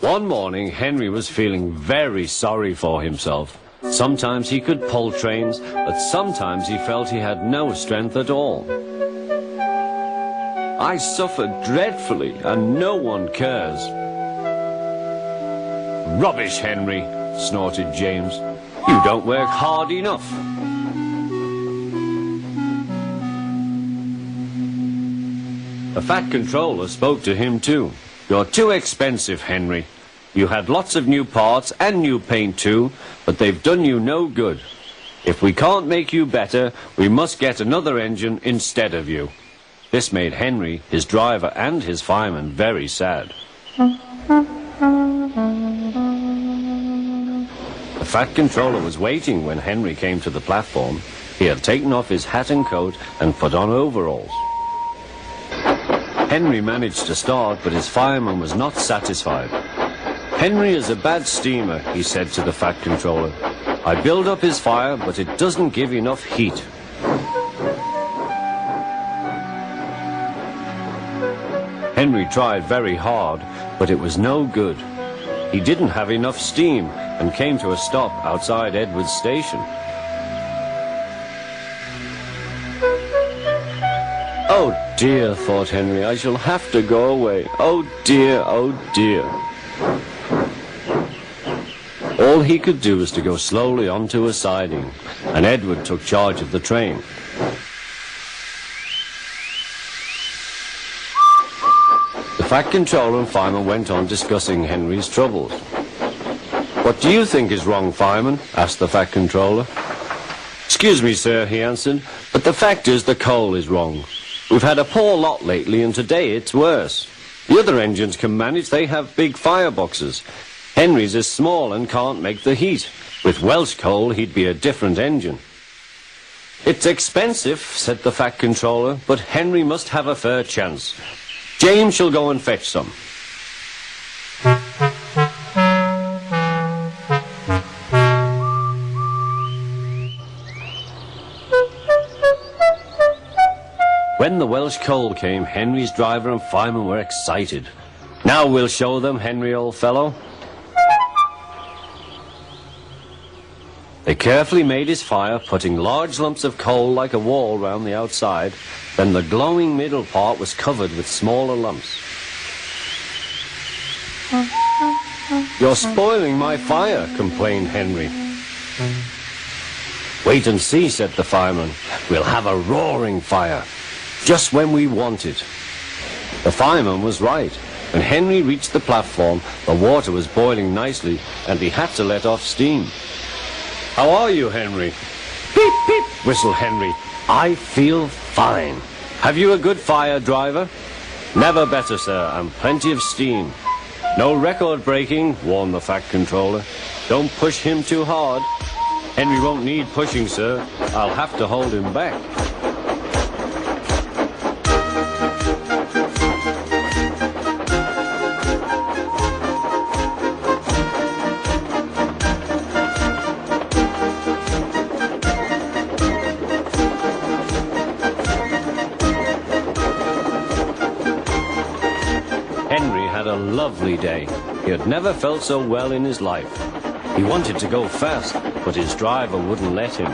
One morning, Henry was feeling very sorry for himself. Sometimes he could pull trains, but sometimes he felt he had no strength at all. I suffered dreadfully, and no one cares. Rubbish, Henry, snorted James. You don't work hard enough. The Fat Controller spoke to him too. You're too expensive, Henry. You had lots of new parts and new paint too, but they've done you no good. If we can't make you better, we must get another engine instead of you. This made Henry, his driver and his fireman very sad. The Fat Controller was waiting when Henry came to the platform. He had taken off his hat and coat and put on overalls. Henry managed to start, but his fireman was not satisfied. Henry is a bad steamer, he said to the Fat Controller. I build up his fire, but it doesn't give enough heat. Henry tried very hard, but it was no good. He didn't have enough steam and came to a stop outside Edward's station. Oh dear, thought Henry, I shall have to go away. Oh dear, oh dear. All he could do was to go slowly onto a siding, and Edward took charge of the train. The Fat Controller and fireman went on discussing Henry's troubles. What do you think is wrong, fireman? Asked the Fat Controller. Excuse me, sir, he answered, but the fact is the coal is wrong. We've had a poor lot lately, and today it's worse. The other engines can manage, they have big fireboxes. Henry's is small and can't make the heat. With Welsh coal, he'd be a different engine. It's expensive, said the Fat Controller, but Henry must have a fair chance. James shall go and fetch some. When the Welsh coal came, Henry's driver and fireman were excited. Now we'll show them, Henry, old fellow. They carefully made his fire, putting large lumps of coal like a wall round the outside. Then the glowing middle part was covered with smaller lumps. You're spoiling my fire, complained Henry. Wait and see, said the fireman. We'll have a roaring fire. Just when we want it. The fireman was right. When Henry reached the platform, the water was boiling nicely, and he had to let off steam. How are you, Henry? Beep, beep, whistled Henry. I feel fine. Have you a good fire, driver? Never better, sir, and plenty of steam. No record breaking, warned the Fat Controller. Don't push him too hard. Henry won't need pushing, sir. I'll have to hold him back. Henry had a lovely day. He had never felt so well in his life. He wanted to go fast, but his driver wouldn't let him.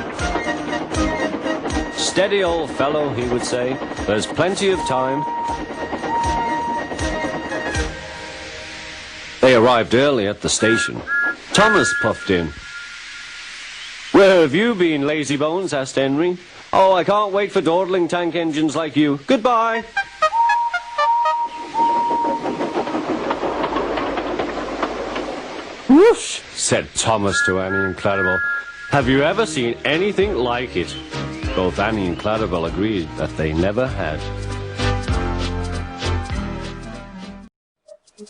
Steady, old fellow, he would say. There's plenty of time. They arrived early at the station. Thomas puffed in. Where have you been, lazybones? Asked Henry. Oh, I can't wait for dawdling tank engines like you. Goodbye. Whoosh, said Thomas to Annie and Clarabelle. Have you ever seen anything like it? Both Annie and Clarabelle agreed that they never had.